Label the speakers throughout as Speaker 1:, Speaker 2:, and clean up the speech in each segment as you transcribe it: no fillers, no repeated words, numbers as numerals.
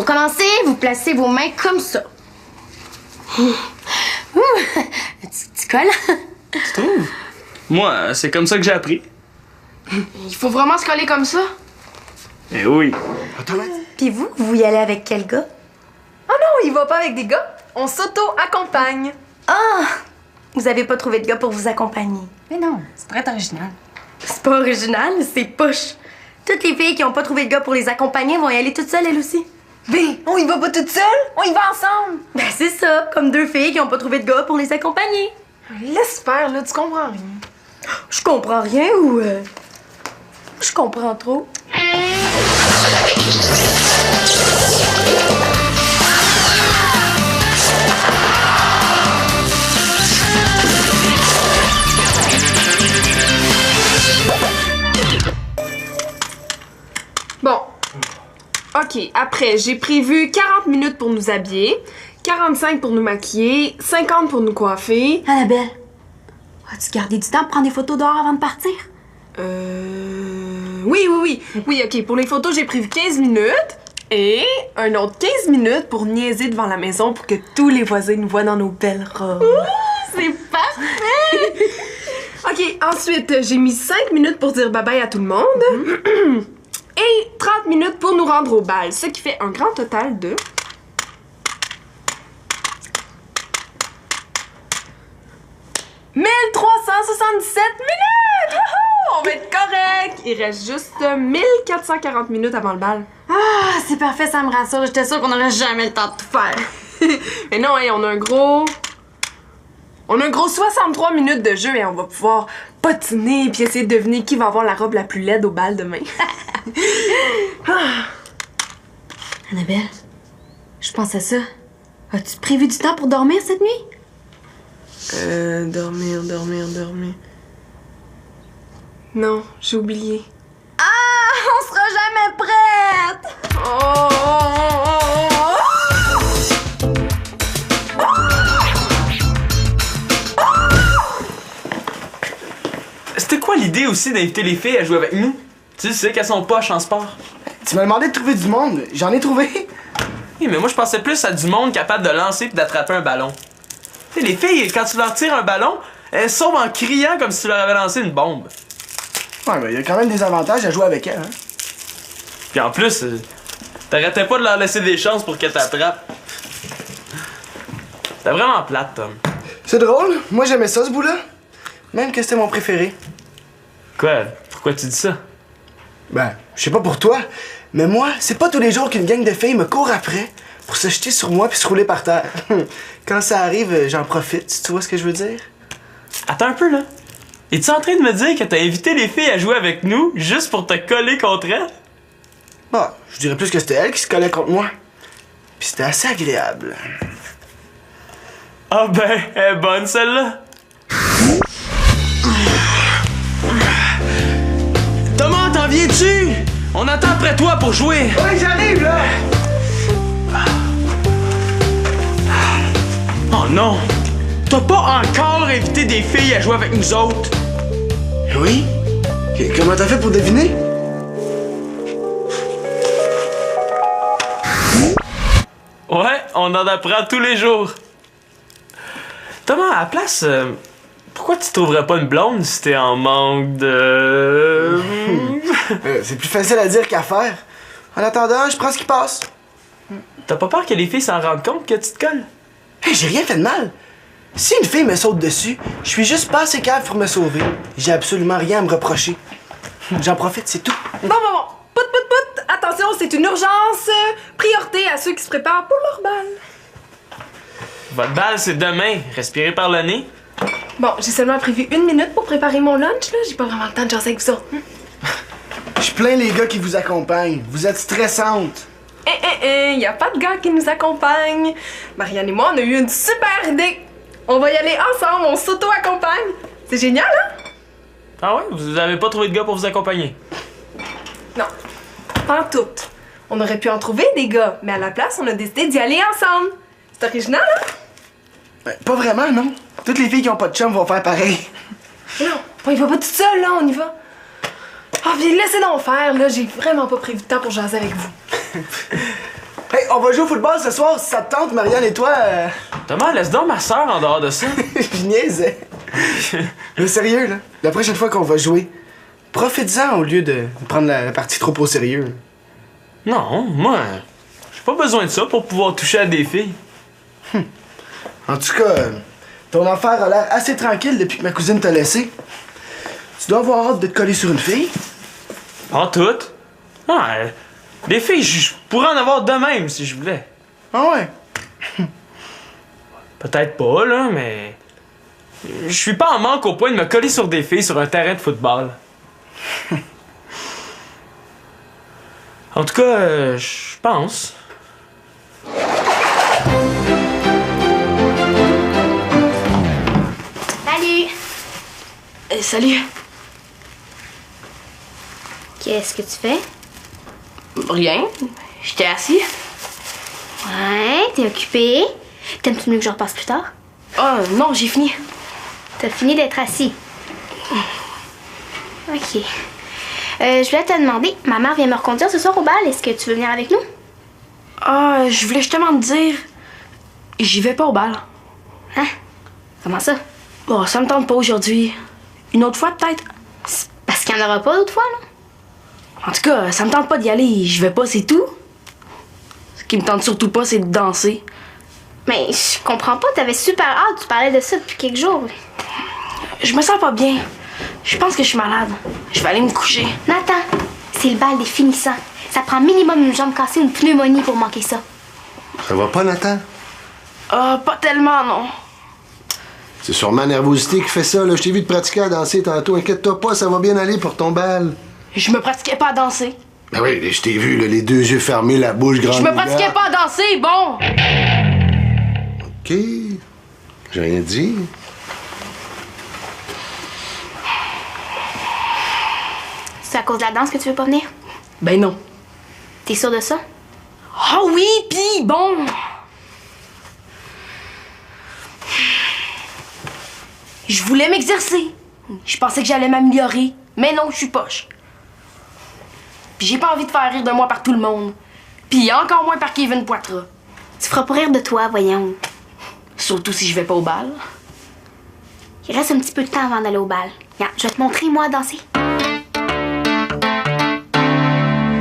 Speaker 1: commencer, vous placez vos mains comme ça. Tu colles?
Speaker 2: Tu trouves? Moi, c'est comme ça que j'ai appris.
Speaker 3: Il faut vraiment se coller comme ça?
Speaker 2: Eh oui.
Speaker 1: Puis vous y allez avec quel gars?
Speaker 4: Oh non, il va pas avec des gars. On s'auto-accompagne.
Speaker 1: Ah! Vous avez pas trouvé de gars pour vous accompagner.
Speaker 5: Mais non, c'est très original.
Speaker 1: C'est pas original, c'est poche. Toutes les filles qui ont pas trouvé de gars pour les accompagner vont y aller toutes seules, elles aussi.
Speaker 4: Ben, on y va pas toute seule, on y va ensemble.
Speaker 1: Ben c'est ça, comme deux filles qui ont pas trouvé de gars pour les accompagner.
Speaker 3: Laisse faire, là, tu comprends rien.
Speaker 1: Je comprends rien ou... Je comprends trop.
Speaker 3: Bon. OK, après, j'ai prévu 40 minutes pour nous habiller, 45 pour nous maquiller, 50 pour nous coiffer.
Speaker 5: Annabelle, as-tu gardé du temps pour prendre des photos dehors avant de partir?
Speaker 3: Oui, OK, pour les photos, j'ai prévu 15 minutes et un autre 15 minutes pour niaiser devant la maison pour que tous les voisins nous voient dans nos belles robes.
Speaker 1: C'est parfait!
Speaker 3: OK, ensuite, j'ai mis 5 minutes pour dire bye-bye à tout le monde. Et 30 minutes pour nous rendre au bal, ce qui fait un grand total de... 1377 minutes! On va être correct! Il reste juste 1440 minutes avant le bal.
Speaker 5: Ah, c'est parfait, ça me rassure. J'étais sûre qu'on n'aurait jamais le temps de tout faire.
Speaker 3: Mais non, hein, on a un gros 63 minutes de jeu et on va pouvoir patiner puis essayer de deviner qui va avoir la robe la plus laide au bal demain.
Speaker 5: Annabelle, je pense à ça. As-tu prévu du temps pour dormir cette nuit?
Speaker 3: Dormir. Non, j'ai oublié.
Speaker 5: Ah, on sera jamais prête!
Speaker 2: C'était quoi l'idée aussi d'inviter les filles à jouer avec nous? Tu sais qu'elles sont poches en sport.
Speaker 6: Tu m'as demandé de trouver du monde. J'en ai trouvé.
Speaker 2: Oui, mais moi je pensais plus à du monde capable de lancer puis d'attraper un ballon. Tu sais, les filles, quand tu leur tires un ballon, elles sauvent en criant comme si tu leur avais lancé une bombe.
Speaker 6: Ouais, mais il y a quand même des avantages à jouer avec elles, hein.
Speaker 2: Puis en plus, t'arrêtais pas de leur laisser des chances pour qu'elles t'attrapent. T'es vraiment plate, Tom.
Speaker 6: C'est drôle. Moi, j'aimais ça, ce bout-là. Même que c'était mon préféré.
Speaker 2: Quoi? Pourquoi tu dis ça?
Speaker 6: Ben, je sais pas pour toi, mais moi, c'est pas tous les jours qu'une gang de filles me court après pour se jeter sur moi puis se rouler par terre. Quand ça arrive, j'en profite, tu vois ce que je veux dire?
Speaker 2: Attends un peu, là. Es-tu en train de me dire que t'as invité les filles à jouer avec nous juste pour te coller contre elles?
Speaker 6: Bah, je dirais plus que c'était elles qui se collaient contre moi. Puis c'était assez agréable.
Speaker 2: Ah ben, elle est bonne celle-là. Thomas, t'en viens-tu? On attend après toi pour jouer.
Speaker 6: Ouais, j'arrive, là!
Speaker 2: Oh non! T'as pas encore invité des filles à jouer avec nous autres?
Speaker 6: Oui? Comment t'as fait pour deviner?
Speaker 2: Ouais, on en apprend tous les jours. Thomas, à la place, pourquoi tu trouverais pas une blonde si t'es en manque de...
Speaker 6: C'est plus facile à dire qu'à faire. En attendant, je prends ce qui passe.
Speaker 2: T'as pas peur que les filles s'en rendent compte que tu te colles?
Speaker 6: Hey, j'ai rien fait de mal. Si une fille me saute dessus, je suis juste pas assez calme pour me sauver. J'ai absolument rien à me reprocher. J'en profite, c'est tout.
Speaker 3: Bon. Pout. Attention, c'est une urgence. Priorité à ceux qui se préparent pour leur bal.
Speaker 2: Votre balle, c'est demain. Respirez par le nez.
Speaker 3: Bon, j'ai seulement prévu 1 minute pour préparer mon lunch, là. J'ai pas vraiment le temps de jaser avec vous autres.
Speaker 6: Je plains les gars qui vous accompagnent. Vous êtes stressantes.
Speaker 3: Y a pas de gars qui nous accompagne. Marianne et moi, on a eu une super idée. On va y aller ensemble, on s'auto-accompagne. C'est génial, hein?
Speaker 2: Ah ouais? Vous avez pas trouvé de gars pour vous accompagner?
Speaker 3: Non, pas en tout. On aurait pu en trouver des gars, mais à la place, on a décidé d'y aller ensemble. C'est original, hein?
Speaker 6: Ben, pas vraiment, non. Toutes les filles qui ont pas de chum vont faire pareil.
Speaker 3: Non, on y va pas toute seule, là, on y va. Ah, puis laissez donc faire, là, j'ai vraiment pas prévu de temps pour jaser avec vous.
Speaker 6: Hey, Hey, on va jouer au football ce soir si ça te tente, Marianne et toi.
Speaker 2: Thomas, laisse donc ma soeur en dehors de ça.
Speaker 6: Je niaisais. Mais sérieux, là, la prochaine fois qu'on va jouer, profite-en au lieu de prendre la partie trop au sérieux.
Speaker 2: Non, moi, j'ai pas besoin de ça pour pouvoir toucher à des filles.
Speaker 6: En tout cas, ton affaire a l'air assez tranquille depuis que ma cousine t'a laissé. Tu dois avoir hâte de te coller sur une fille.
Speaker 2: En tout. Non, des filles, je pourrais en avoir de même si je voulais.
Speaker 6: Ah ouais?
Speaker 2: Peut-être pas, là, mais... Je suis pas en manque au point de me coller sur des filles sur un terrain de football. En tout cas, je pense.
Speaker 7: Salut!
Speaker 1: Salut.
Speaker 7: Qu'est-ce que tu fais?
Speaker 1: Rien. J'étais assis.
Speaker 7: Ouais, t'es occupé. T'aimes-tu mieux que je repasse plus tard?
Speaker 1: Oh non, j'ai fini.
Speaker 7: T'as fini d'être assis. Ok. Je voulais te demander, ma mère vient me reconduire ce soir au bal. Est-ce que tu veux venir avec nous?
Speaker 1: Ah, je voulais justement te dire. J'y vais pas au bal.
Speaker 7: Hein? Comment ça?
Speaker 1: Bon, ça me tente pas aujourd'hui. Une autre fois, peut-être.
Speaker 7: C'est parce qu'il n'y en aura pas d'autres fois, là?
Speaker 1: En tout cas, ça me tente pas d'y aller. Je vais pas, c'est tout. Ce qui me tente surtout pas, c'est de danser.
Speaker 7: Mais je comprends pas, t'avais super hâte, tu parlais de ça depuis quelques jours.
Speaker 1: Je me sens pas bien. Je pense que je suis malade. Je vais aller me coucher.
Speaker 7: Nathan, c'est le bal des finissants. Ça prend minimum une jambe cassée ou une pneumonie pour manquer ça.
Speaker 8: Ça va pas, Nathan?
Speaker 1: Ah, pas tellement, non.
Speaker 8: C'est sûrement la nervosité qui fait ça, là. Je t'ai vu te pratiquer à danser tantôt. Inquiète-toi pas, ça va bien aller pour ton bal.
Speaker 1: Je me pratiquais pas à danser.
Speaker 8: Ben oui, je t'ai vu, là, les deux yeux fermés, la bouche grande.
Speaker 1: Je me pratiquais pas à danser, bon!
Speaker 8: OK. J'ai rien dit.
Speaker 7: C'est à cause de la danse que tu veux pas venir?
Speaker 1: Ben non.
Speaker 7: T'es sûr de ça?
Speaker 1: Ah oui, pis bon! Je voulais m'exercer. Je pensais que j'allais m'améliorer. Mais non, je suis poche. Puis j'ai pas envie de faire rire de moi par tout le monde. Puis encore moins par Kevin Poitras.
Speaker 7: Tu feras pas rire de toi, voyons.
Speaker 1: Surtout si je vais pas au bal.
Speaker 7: Il reste un petit peu de temps avant d'aller au bal. Regarde, je vais te montrer, moi, à danser.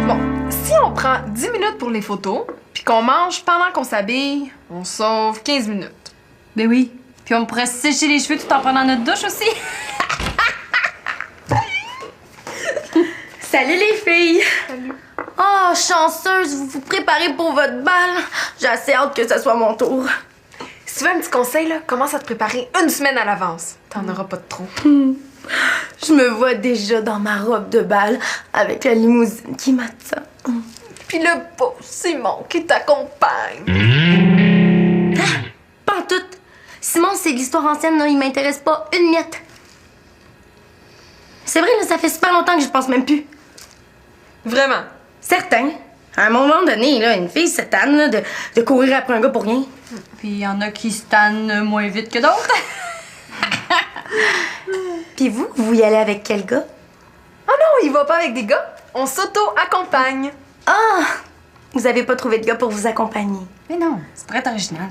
Speaker 4: Bon, si on prend 10 minutes pour les photos, puis qu'on mange pendant qu'on s'habille, on sauve 15 minutes.
Speaker 5: Ben oui. Puis on pourrait se sécher les cheveux tout en prenant notre douche aussi.
Speaker 1: Salut les filles! Salut. Oh, chanceuse, vous vous préparez pour votre bal. J'ai assez hâte que ce soit mon tour.
Speaker 4: Si tu veux un petit conseil, là, commence à te préparer une semaine à l'avance. T'en auras pas de trop.
Speaker 1: Je me vois déjà dans ma robe de bal avec la limousine qui m'attend.
Speaker 4: Puis le beau Simon qui t'accompagne.
Speaker 1: Pas en tout. Simon, c'est de l'histoire ancienne, là, il m'intéresse pas une miette. C'est vrai, là, ça fait super longtemps que je pense même plus.
Speaker 4: Vraiment.
Speaker 1: Certain. À un moment donné, là, une fille se tanne là, de courir après un gars pour rien.
Speaker 5: Puis il y en a qui se tannent moins vite que d'autres.
Speaker 1: Puis vous y allez avec quel gars?
Speaker 4: Oh non, il va pas avec des gars. On s'auto-accompagne.
Speaker 1: Ah! Vous avez pas trouvé de gars pour vous accompagner.
Speaker 5: Mais non, c'est très original.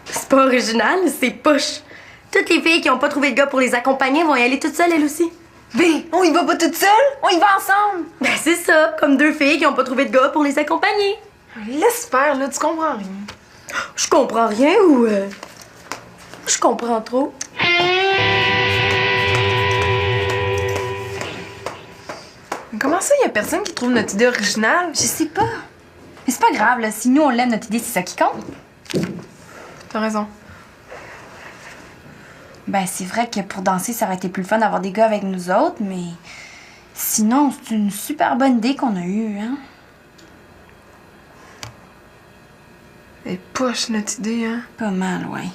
Speaker 1: C'est pas original, c'est poche. Toutes les filles qui ont pas trouvé de gars pour les accompagner vont y aller toutes seules, elles aussi.
Speaker 4: Ben, on y va pas toute seule, on y va ensemble.
Speaker 1: Ben c'est ça, comme deux filles qui ont pas trouvé de gars pour les accompagner.
Speaker 4: Laisse faire, là, tu comprends rien.
Speaker 1: Je comprends rien ou... Je comprends trop.
Speaker 4: Comment ça, y a personne qui trouve notre idée originale?
Speaker 5: Je sais pas. Mais c'est pas grave, là. Si nous, on l'aime, notre idée, c'est ça qui compte.
Speaker 4: T'as raison.
Speaker 5: Ben, c'est vrai que pour danser, ça aurait été plus le fun d'avoir des gars avec nous autres, mais... Sinon, c'est une super bonne idée qu'on a eue, hein?
Speaker 4: Elle est poche, notre idée, hein?
Speaker 5: Pas mal, ouais.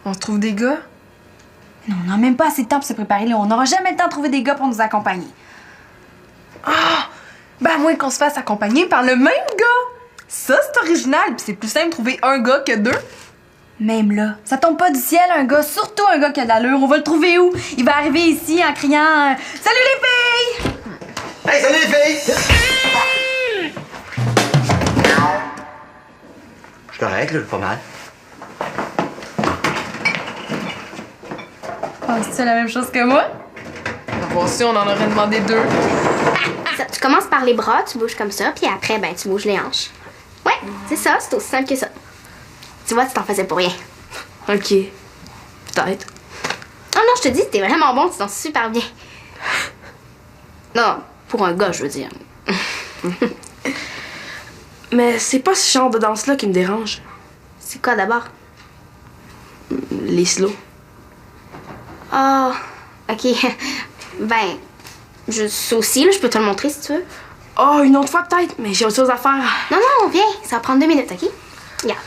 Speaker 4: On se trouve des gars?
Speaker 5: Non, on n'a même pas assez de temps pour se préparer, là. On n'aura jamais le temps de trouver des gars pour nous accompagner.
Speaker 4: Ah! Ben, à moins qu'on se fasse accompagner par le même gars! Ça, c'est original, puis c'est plus simple de trouver un gars que deux.
Speaker 5: Même là, ça tombe pas du ciel, un gars, surtout un gars qui a de l'allure. On va le trouver où? Il va arriver ici en criant « Salut les filles! »
Speaker 8: Hey, salut les filles!
Speaker 6: correct, là, pas mal.
Speaker 5: Penses-tu la même chose que moi?
Speaker 3: Bon, si on en aurait demandé 2.
Speaker 7: Ça, tu commences par les bras, tu bouges comme ça, puis après, ben, tu bouges les hanches. Ouais, c'est ça, c'est aussi simple que ça. Tu vois, tu t'en faisais pour rien.
Speaker 1: Ok. Peut-être.
Speaker 7: Oh non, je te dis, t'es vraiment bon, tu danses super bien. Non, pour un gars, je veux dire.
Speaker 1: Mais c'est pas ce genre de danse-là qui me dérange.
Speaker 7: C'est quoi d'abord?
Speaker 1: Les slow.
Speaker 7: Oh, ok. Ben, ça aussi, là, je peux te le montrer si tu veux.
Speaker 1: Oh, une autre fois peut-être, mais j'ai autre chose à faire.
Speaker 7: Non, non, viens, ça va prendre 2 minutes, ok? Regarde.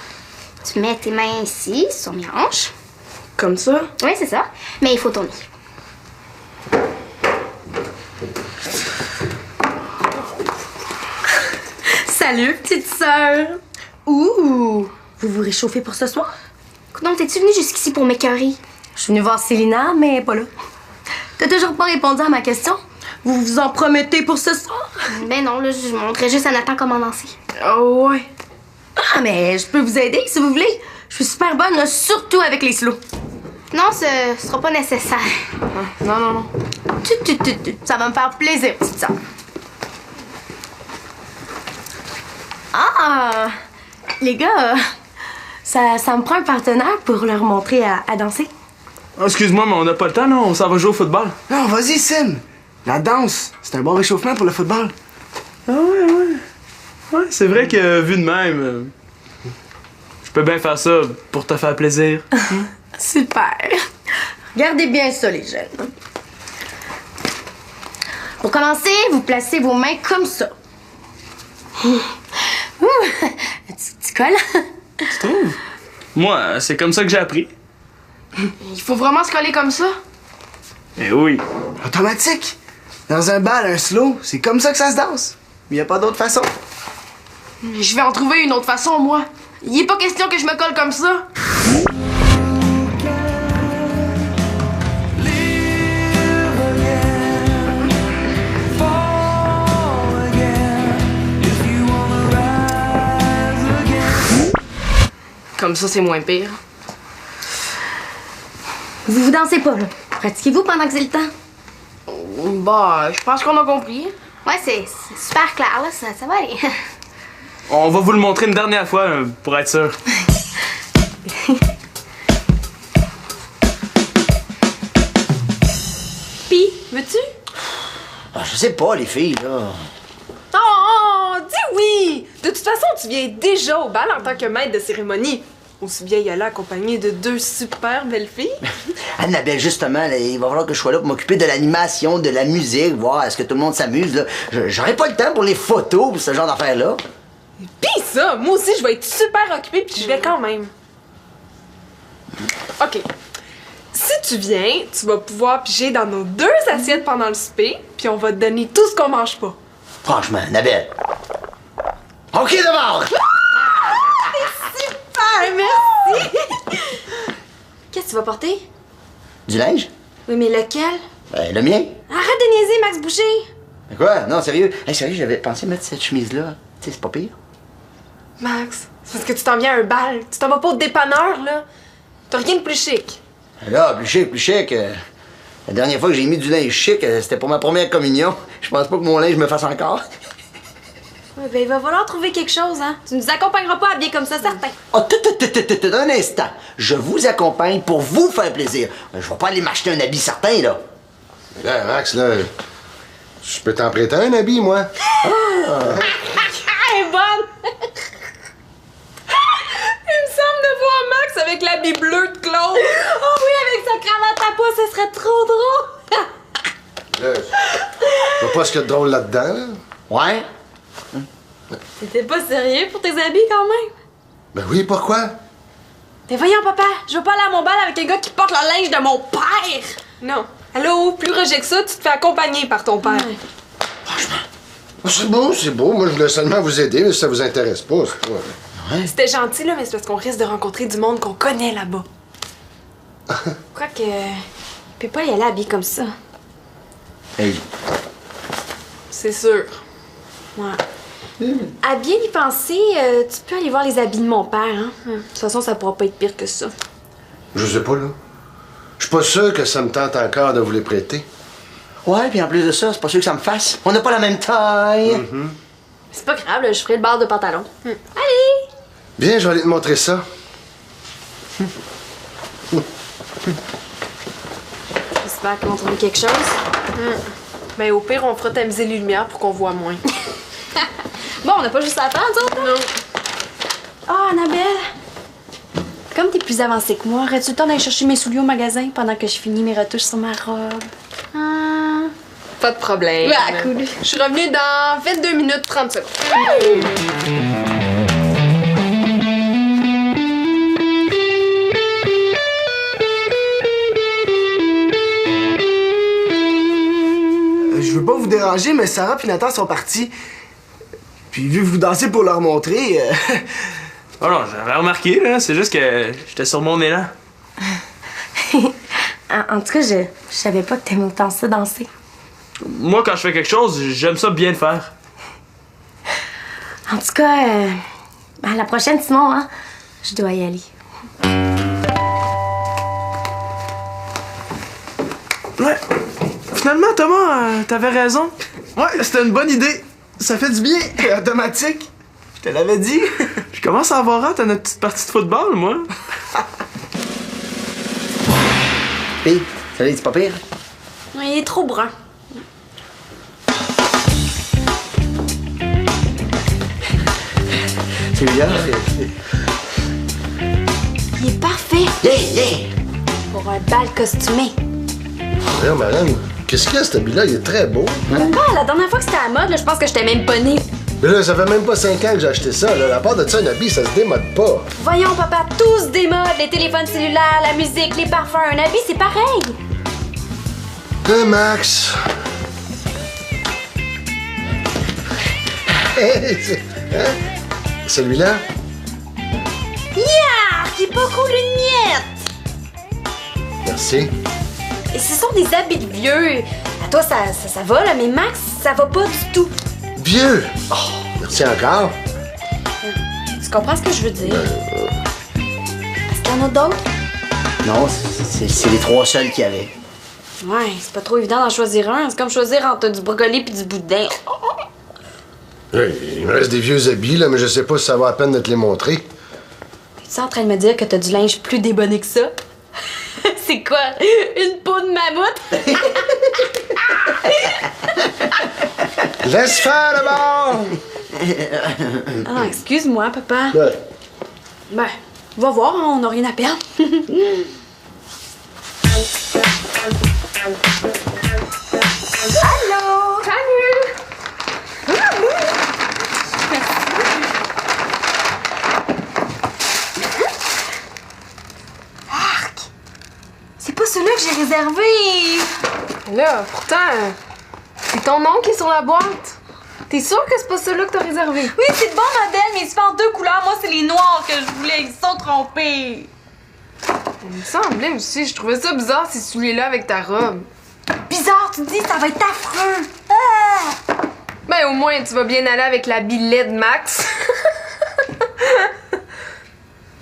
Speaker 7: Tu mets tes mains ici, sur mes hanches.
Speaker 1: Comme ça?
Speaker 7: Oui, c'est ça. Mais il faut tourner.
Speaker 5: Salut, petite sœur! Ouh! Vous vous réchauffez pour ce soir?
Speaker 7: Donc, t'es-tu venue jusqu'ici pour m'écœurer?
Speaker 5: Je suis venue voir Célina, mais pas là. T'as toujours pas répondu à ma question? Vous vous en promettez pour ce soir?
Speaker 7: Ben non, là, je montrais juste à Nathan comment danser.
Speaker 1: Oh, ouais.
Speaker 5: Ah, mais je peux vous aider si vous voulez. Je suis super bonne, là, surtout avec les slows.
Speaker 7: Non, ce sera pas nécessaire.
Speaker 1: Non, non, non.
Speaker 5: Ça va me faire plaisir, petite sœur. Ah! Les gars, ça me prend un partenaire pour leur montrer à danser.
Speaker 2: Oh, excuse-moi, mais on n'a pas le temps, là. On s'en va jouer au football.
Speaker 6: Non, vas-y, Sim. La danse, c'est un bon réchauffement pour le football.
Speaker 2: Ah ouais. Ouais, c'est vrai que vu de même, je peux bien faire ça pour te faire plaisir.
Speaker 5: Super. Regardez bien ça, les jeunes. Pour commencer, vous placez vos mains comme ça. Tu colles?
Speaker 2: Tu trouves? Moi, c'est comme ça que j'ai appris.
Speaker 1: Il faut vraiment se coller comme ça?
Speaker 2: Eh oui.
Speaker 6: Automatique. Dans un bal, un slow, c'est comme ça que ça se danse. Il y a pas d'autre façon.
Speaker 1: Je vais en trouver une autre façon, moi. Il est pas question que je me colle comme ça. Comme ça, c'est moins pire.
Speaker 5: Vous dansez pas, là. Pratiquez-vous pendant que c'est le temps.
Speaker 1: Bah, je pense qu'on a compris.
Speaker 7: Ouais, c'est super clair, là. Ça va aller.
Speaker 2: On va vous le montrer une dernière fois, pour être sûr.
Speaker 4: Pis, veux-tu?
Speaker 9: Ah, je sais pas, les filles, là.
Speaker 3: Oh, dis oui! De toute façon, tu viens déjà au bal en tant que maître de cérémonie. Aussi bien y aller accompagné de 2 super belles filles.
Speaker 9: Annabelle, justement, là, il va falloir que je sois là pour m'occuper de l'animation, de la musique, voir est-ce que tout le monde s'amuse, là. J'aurai pas le temps pour les photos, pour ce genre d'affaires-là.
Speaker 3: Pis ça, moi aussi, je vais être super occupée puis je vais quand même. OK. Si tu viens, tu vas pouvoir piger dans nos 2 assiettes pendant le souper, puis on va te donner tout ce qu'on mange pas.
Speaker 9: Franchement, Annabelle. OK, d'abord!
Speaker 5: Ah, merci! Qu'est-ce que tu vas porter?
Speaker 9: Du linge?
Speaker 5: Oui, mais lequel?
Speaker 9: Le mien?
Speaker 5: Arrête de niaiser, Max Boucher!
Speaker 9: Mais quoi? Non, sérieux? Hey, sérieux, j'avais pensé mettre cette chemise-là. Tu sais, c'est pas pire.
Speaker 3: Max, c'est parce que tu t'en viens à un bal. Tu t'en vas pas au dépanneur, là. T'as rien de plus chic.
Speaker 9: Là, plus chic, plus chic. La dernière fois que j'ai mis du linge chic, c'était pour ma première communion. Je pense pas que mon linge me fasse encore.
Speaker 5: Ouais, ben, il va falloir trouver quelque chose, hein. Tu nous accompagneras pas habillés comme ça, certain.
Speaker 9: Oh, un instant. Je vous accompagne pour vous faire plaisir. Je vais pas aller m'acheter un habit certain, là.
Speaker 8: Là, Max, là, je peux t'en prêter un habit, moi.
Speaker 3: Elle est bonne! Il me semble de voir Max avec l'habit bleu de Claude.
Speaker 5: Oh oui, avec sa cravate à pois, ce serait trop drôle!
Speaker 8: Là, je vois pas ce qu'il y a de drôle là-dedans, là.
Speaker 9: Ouais?
Speaker 5: T'étais pas sérieux pour tes habits, quand même?
Speaker 8: Ben oui, pourquoi?
Speaker 5: Mais voyons, papa, je veux pas aller à mon bal avec un gars qui porte le linge de mon père!
Speaker 3: Non. Allô, plus rejet que ça, tu te fais accompagner par ton père.
Speaker 8: Oh, c'est beau. Moi, je voulais seulement vous aider, mais si ça vous intéresse pas, c'est pas...
Speaker 3: C'était gentil, là, mais c'est parce qu'on risque de rencontrer du monde qu'on connaît là-bas.
Speaker 5: Je crois que... Je peux pas y aller habillé comme ça.
Speaker 9: Hey.
Speaker 3: C'est sûr.
Speaker 5: Ouais.
Speaker 10: À bien y penser, tu peux aller voir les habits de mon père, hein? De toute façon, ça pourra pas être pire que ça.
Speaker 8: Je sais pas, là. Je suis pas sûr que ça me tente encore de vous les prêter.
Speaker 9: Ouais, puis en plus de ça, c'est pas sûr que ça me fasse. On n'a pas la même taille.
Speaker 10: C'est pas grave, là, je ferai le bar de pantalon. Allez!
Speaker 8: Bien, je vais aller te montrer ça.
Speaker 10: J'espère qu'ils vont trouver quelque chose.
Speaker 3: Ben, au pire, on fera tamiser les lumières pour qu'on voit moins.
Speaker 10: Bon, on n'a pas juste à faire, nous autres, non? Oh, Annabelle! Comme t'es plus avancée que moi, aurais-tu le temps d'aller chercher mes souliers au magasin pendant que je finis mes retouches sur ma robe?
Speaker 3: Pas de problème.
Speaker 10: Ouais, cool.
Speaker 3: Je suis revenue dans 22 minutes 30 secondes.
Speaker 6: Je veux pas vous déranger, mais Sarah et Nathan sont partis. Puis vu que vous dansez pour leur montrer...
Speaker 2: Oh non, j'avais remarqué, là. C'est juste que j'étais sur mon élan.
Speaker 1: En tout cas, je savais pas que t'aimais autant ça danser.
Speaker 2: Moi, quand je fais quelque chose, j'aime ça bien le faire.
Speaker 1: En tout cas, à la prochaine, Simon, hein, je dois y aller.
Speaker 2: Ouais. Finalement, Thomas, t'avais raison. Ouais, c'était une bonne idée. Ça fait du bien.
Speaker 6: automatique. Je te l'avais dit.
Speaker 2: Je commence à avoir hâte à notre petite partie de football, moi.
Speaker 9: Hé, salut, c'est pas pire?
Speaker 10: Ouais, il est trop brun.
Speaker 9: Celui-là?
Speaker 10: Il est parfait
Speaker 9: Yeah, yeah!
Speaker 10: pour un bal costumé.
Speaker 8: Voyons, madame, qu'est-ce qu'il y a, cet habit-là? Il est très beau.
Speaker 10: Papa, la dernière fois que c'était à la mode, là, je pense que j'étais même pas née.
Speaker 8: Mais là, ça fait même pas 5 ans que j'ai acheté ça. Là. À part de ça, un habit, ça se démode pas.
Speaker 10: Voyons, papa, tous des modes, les téléphones cellulaires, la musique, les parfums. Un habit, c'est pareil.
Speaker 8: Hein, Max? Hey, hein? Celui-là?
Speaker 10: Yeah! Qui est pas cool, une miette!
Speaker 8: Merci.
Speaker 10: Et ce sont des habits de vieux. À toi, ça va, là, mais Max, ça va pas du tout.
Speaker 8: Vieux! Oh, merci encore.
Speaker 10: Tu comprends ce que je veux dire? Est-ce qu'il y en a d'autres?
Speaker 9: Non, c'est les 3 seuls qu'il y avait.
Speaker 10: Ouais, c'est pas trop évident d'en choisir un. C'est comme choisir entre du brocoli puis du boudin.
Speaker 8: Oui, il me reste des vieux habits, là, mais je sais pas si ça vaut la peine de te les montrer.
Speaker 10: Es-tu en train de me dire que t'as du linge plus débonné que ça? C'est quoi? Une peau de mammouth?
Speaker 8: Laisse faire d'abord!
Speaker 10: Ah, excuse-moi, papa.
Speaker 8: Ouais.
Speaker 10: Ben, va voir, hein, on n'a rien à perdre.
Speaker 1: Allô?
Speaker 3: Salut!
Speaker 5: C'est pas celui-là que j'ai réservé.
Speaker 3: Là, pourtant, c'est ton nom qui est sur la boîte. T'es sûr que c'est pas celui-là que t'as réservé?
Speaker 5: Oui, c'est le bon modèle, mais il se fait en 2 couleurs. Moi, c'est les noirs que je voulais. Ils se sont trompés.
Speaker 3: Il me semblait aussi, je trouvais ça bizarre, c'est celui-là avec ta robe.
Speaker 5: Bizarre, tu te dis, ça va être affreux.
Speaker 3: Ben, au moins, tu vas bien aller avec la billet de Max.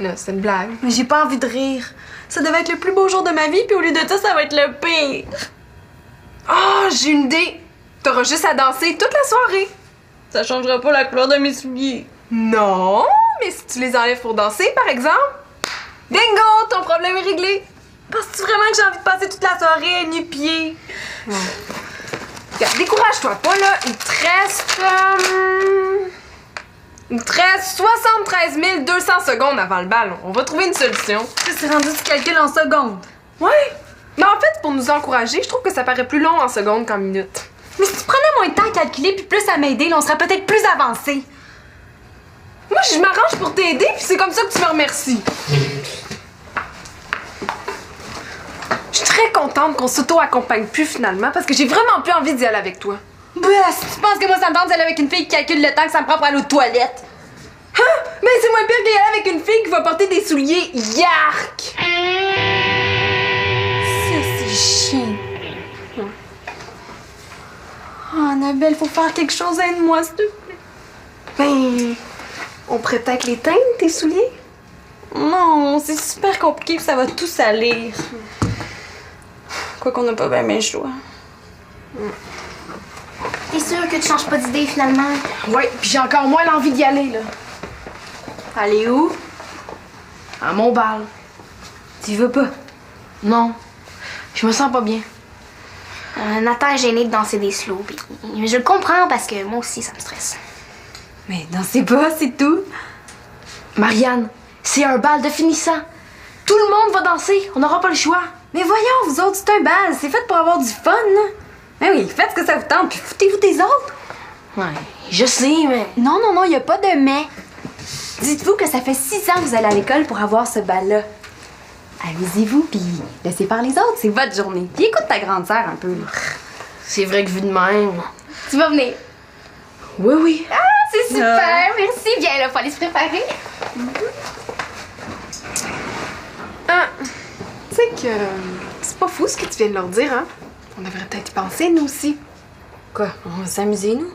Speaker 3: Là, c'est une blague.
Speaker 5: Mais j'ai pas envie de rire. Ça devait être le plus beau jour de ma vie, puis au lieu de ça, ça va être le pire.
Speaker 3: Oh, j'ai une idée. T'auras juste à danser toute la soirée.
Speaker 5: Ça changera pas la couleur de mes souliers.
Speaker 3: Non, mais si tu les enlèves pour danser, par exemple, bingo, ton problème est réglé.
Speaker 5: Penses-tu vraiment que j'ai envie de passer toute la soirée nu-pieds?
Speaker 3: Regarde, décourage-toi pas, là. Il te reste 73 200 secondes avant le bal. On va trouver une solution.
Speaker 5: Ça, c'est rendu du calcul en secondes.
Speaker 3: Ouais. Mais en fait, pour nous encourager, je trouve que ça paraît plus long en secondes qu'en minutes.
Speaker 5: Mais si tu prenais moins de temps à calculer puis plus à m'aider, là, on serait peut-être plus avancé.
Speaker 3: Moi, je m'arrange pour t'aider, puis c'est comme ça que tu me remercies. Je suis très contente qu'on s'auto-accompagne plus finalement, parce que j'ai vraiment plus envie d'y aller avec toi.
Speaker 5: Bah, si tu penses que moi, ça me tente d'aller avec une fille qui calcule le temps que ça me prend pour aller aux toilettes.
Speaker 3: Hein? Mais c'est moins pire d'y aller avec une fille qui va porter des souliers yark!
Speaker 5: Ça, c'est chiant. Oh, Annabelle, faut faire quelque chose, aide-moi, s'il te plaît.
Speaker 3: Ben, on pourrait peut-être les teindre, tes souliers?
Speaker 10: Non, c'est super compliqué puis ça va tout salir. Quoi qu'on n'a pas bien mes choix.
Speaker 7: T'es sûre que tu changes pas d'idée finalement?
Speaker 1: Ouais, puis j'ai encore moins l'envie d'y aller, là.
Speaker 10: Aller où?
Speaker 1: À mon bal.
Speaker 10: Tu veux pas?
Speaker 1: Non. Je me sens pas bien.
Speaker 7: Nathan est gêné de danser des slow, puis je le comprends parce que moi aussi ça me stresse.
Speaker 10: Mais dansez pas, c'est tout.
Speaker 1: Marianne, c'est un bal de finissant. Tout le monde va danser. On n'aura pas le choix.
Speaker 10: Mais voyons, vous autres, c'est un bal. C'est fait pour avoir du fun, là. Ben oui, faites ce que ça vous tente, puis foutez-vous des autres.
Speaker 1: Ouais, je sais, mais...
Speaker 10: Non, non, non, y a pas de mais. Dites-vous que ça fait 6 ans que vous allez à l'école pour avoir ce bal-là. Amusez-vous, puis laissez faire les autres. C'est votre journée. Puis écoute ta grande sœur un peu, là.
Speaker 1: C'est vrai que vu de même...
Speaker 7: Tu vas venir?
Speaker 1: Oui, oui.
Speaker 7: Ah, c'est super! Merci, viens là, faut aller se préparer.
Speaker 3: Ah, tu sais que c'est pas fou ce que tu viens de leur dire, hein? On devrait peut-être y penser, nous aussi.
Speaker 10: Quoi? On va s'amuser, nous?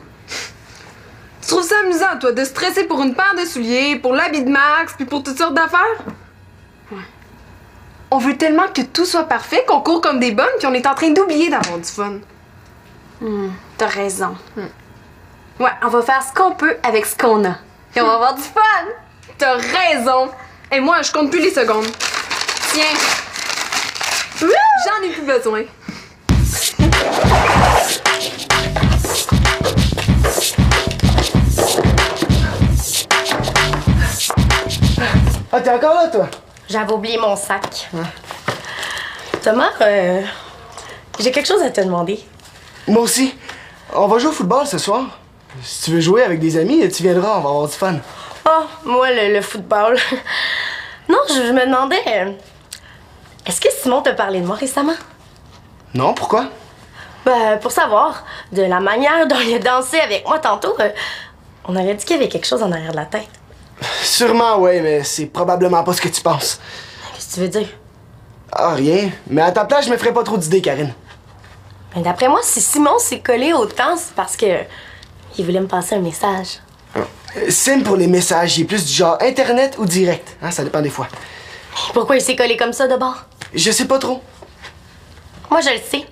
Speaker 3: Tu trouves ça amusant, toi, de stresser pour une paire de souliers, pour l'habit de Max, puis pour toutes sortes d'affaires? Ouais. On veut tellement que tout soit parfait qu'on court comme des bonnes, puis on est en train d'oublier d'avoir du fun.
Speaker 10: T'as raison. Ouais, on va faire ce qu'on peut avec ce qu'on a. Et on va avoir du fun!
Speaker 3: T'as raison! Et moi, je compte plus les secondes. Tiens! J'en ai plus besoin.
Speaker 6: Ah, t'es encore là, toi?
Speaker 11: J'avais oublié mon sac. Thomas, j'ai quelque chose à te demander.
Speaker 6: Moi aussi. On va jouer au football ce soir. Si tu veux jouer avec des amis, tu viendras, on va avoir du fun.
Speaker 11: Oh, moi, le football. Non, je me demandais... est-ce que Simon t'a parlé de moi récemment?
Speaker 6: Non, pourquoi?
Speaker 11: Ben, pour savoir, de la manière dont il a dansé avec moi tantôt, on aurait dit qu'il y avait quelque chose en arrière de la tête.
Speaker 6: Sûrement, ouais, mais c'est probablement pas ce que tu penses.
Speaker 11: Qu'est-ce que tu veux dire?
Speaker 6: Ah, rien. Mais à ta place, je me ferais pas trop d'idées, Karine.
Speaker 11: Ben, d'après moi, si Simon s'est collé autant, c'est parce que... il voulait me passer un message.
Speaker 6: Sim pour les messages, il est plus du genre internet ou direct. Hein, ça dépend des fois.
Speaker 11: Pourquoi il s'est collé comme ça de bord?
Speaker 6: Je sais pas trop.
Speaker 11: Moi, je le sais.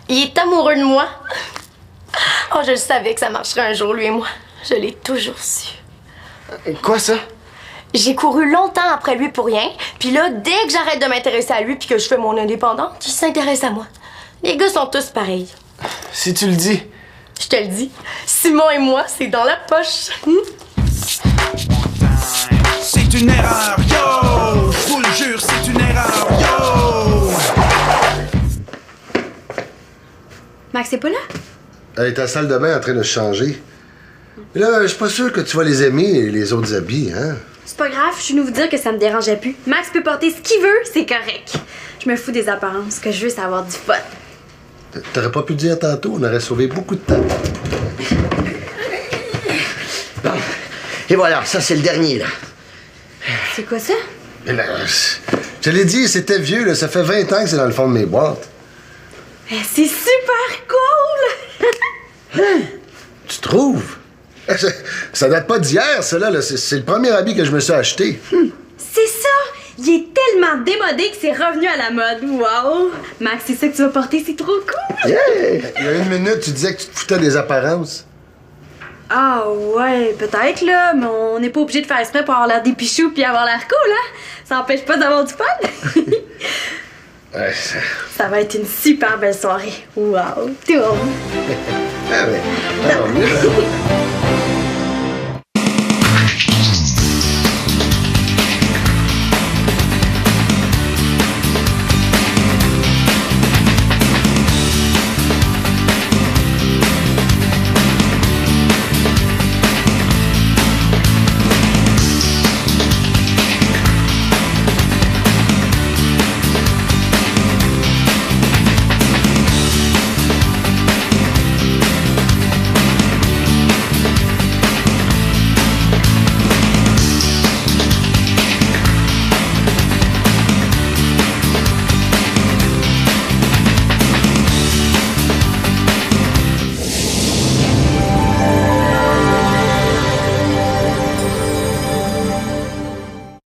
Speaker 11: Il est amoureux de moi. Oh, je le savais que ça marcherait un jour, lui et moi. Je l'ai toujours su.
Speaker 6: Quoi, ça?
Speaker 11: J'ai couru longtemps après lui pour rien. Puis là, dès que j'arrête de m'intéresser à lui puis que je fais mon indépendante, il s'intéresse à moi. Les gars sont tous pareils.
Speaker 6: Si tu le dis.
Speaker 11: Je te le dis. Simon et moi, c'est dans la poche.
Speaker 12: C'est une erreur, yo! Je vous le jure, c'est une erreur, yo!
Speaker 10: Max, c'est pas là?
Speaker 8: Elle est à la salle de bain en train de se changer. Mais là, je suis pas sûr que tu vas les aimer, les autres habits, hein?
Speaker 10: C'est pas grave, je suis venue vous dire que ça me dérangeait plus. Max peut porter ce qu'il veut, c'est correct. Je me fous des apparences. Ce que je veux, c'est avoir du fun.
Speaker 8: T'aurais pas pu le dire tantôt, on aurait sauvé beaucoup de temps.
Speaker 9: Bon. Et voilà, ça c'est le dernier, là.
Speaker 10: C'est quoi ça?
Speaker 8: Mais là, je te l'ai dit, c'était vieux, là. Ça fait 20 ans que c'est dans le fond de mes boîtes.
Speaker 10: C'est super cool!
Speaker 8: Tu trouves? Ça date pas d'hier, ça, là. C'est le premier habit que je me suis acheté.
Speaker 10: C'est ça! Il est tellement démodé que c'est revenu à la mode. Wow! Max, c'est ça que tu vas porter, c'est trop cool!
Speaker 8: Yeah! Il y a 1 minute, tu disais que tu te foutais des apparences.
Speaker 10: Ah ouais, peut-être là, mais on n'est pas obligé de faire exprès pour avoir l'air des pichous puis avoir l'air cool, hein? Ça empêche pas d'avoir du fun!
Speaker 8: Ouais,
Speaker 10: ça va être une super belle soirée. Wow! Tout!
Speaker 8: Ah ouais. Alors, mieux.